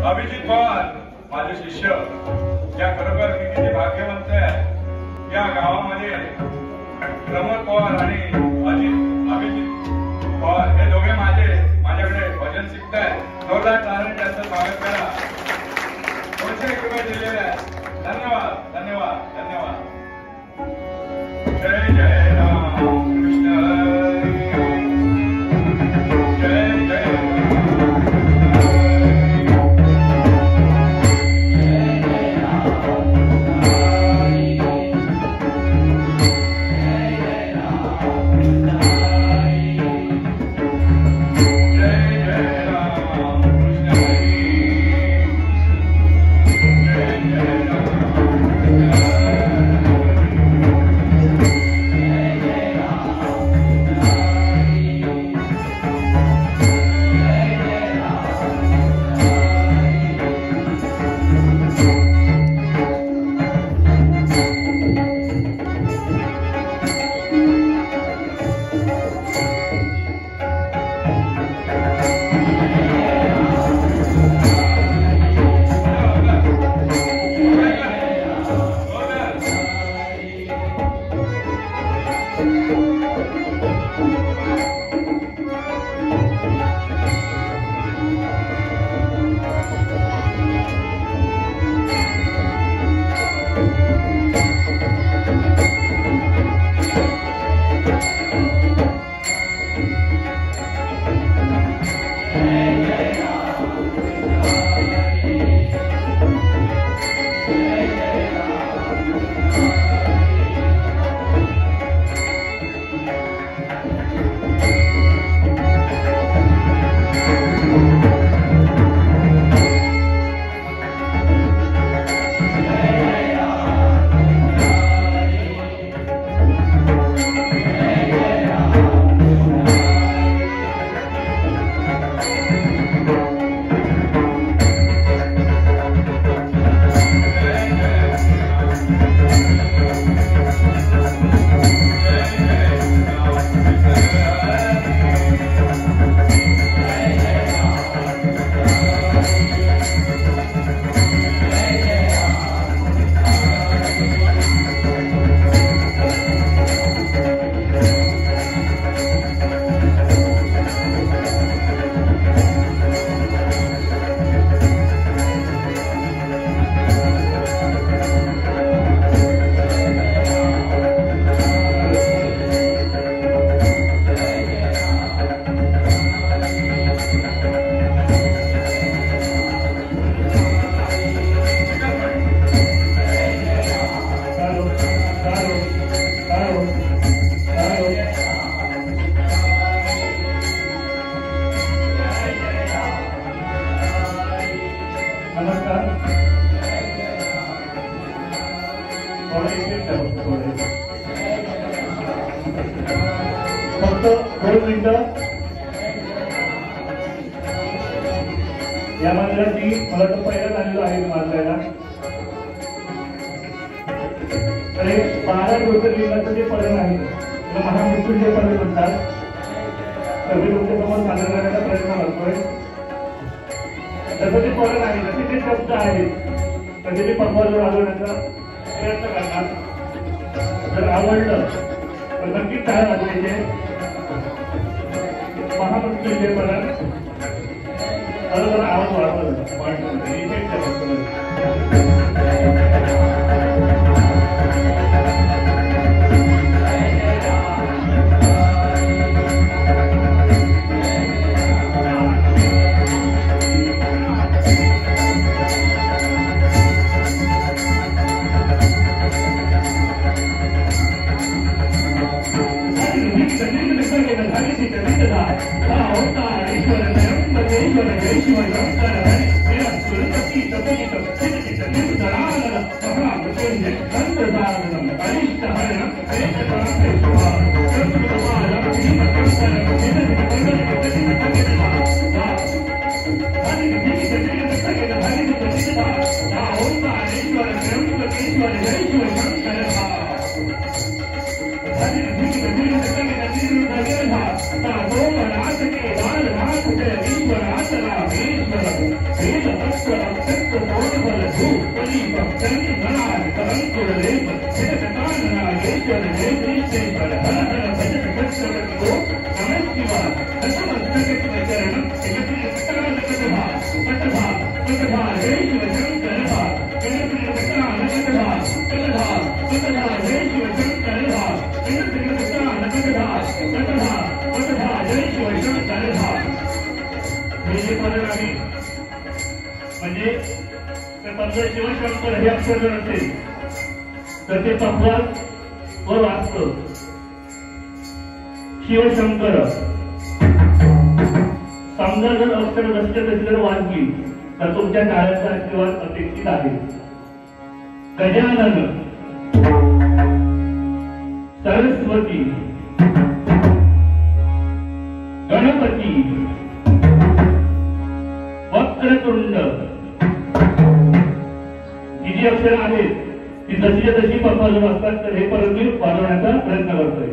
अभिजित पवार माझे शिष्य, या खरोखर मी किती भाग्यवंत आहे। या गावामध्ये प्रमोद पवार आणि अभिजित पवार हे दोघे माझ्याकडे भजन शिकतायत। जोरदार टाळ्यांनी त्यांचं स्वागत करा। 200 रुपये दिलेले आहेत। धन्यवाद धन्यवाद धन्यवाद। जय जय राम कृष्ण जय जय फक्त 2 मिनिटं या मंदिराची मला तर पहिल्याच आलेलो आहे मानवायला। तर हे 12 ज्योतिर्लिंगाचं जे पर्यटन आहे त्याला महामृत्युंजय पर्यटन म्हणतात। तर मी तुमच्यासमोर सादर करण्याचा प्रयत्न करतोय। जसं ते पर्यटन आहे जसे ते शब्द आहेत तसे ते पद्मावर आढळण्याचा प्रयत्न करतात। जर आवडलं तर नक्कीच काय वाजवायचे महामृत्युंजय पर्यंत बरोबर आवाज वाढवला ईश्वर भक्तांनी म्हणाल करंकुरले जगताननागेश्वर जय श्रीश्वर हर हर भजन भक्तवतो नमः शिवाय हनुमंतकचरण एकत्रिकथा कथा जय शिव शंकर एकत्रिकथा जय शिव शंकर एकत्रिकथा जय शिव शंकर हे जे पद आहे म्हणजे समजा शिवशंकर हे अक्षर जर असेल तर ते तत्वात वर वाचतं शिवशंकर. समजा जर अक्षर नसते तशी जर वाचली तर तुमच्या टाळ्याचा आशीर्वाद अपेक्षित आहे. गजानन सरस्वती गणपती वक्रतुंड ही जी अक्षर आहेत ती जशीच्या तशी पप्पाजवळ असतात तर हे परत मी वाजवण्याचा प्रयत्न करतोय.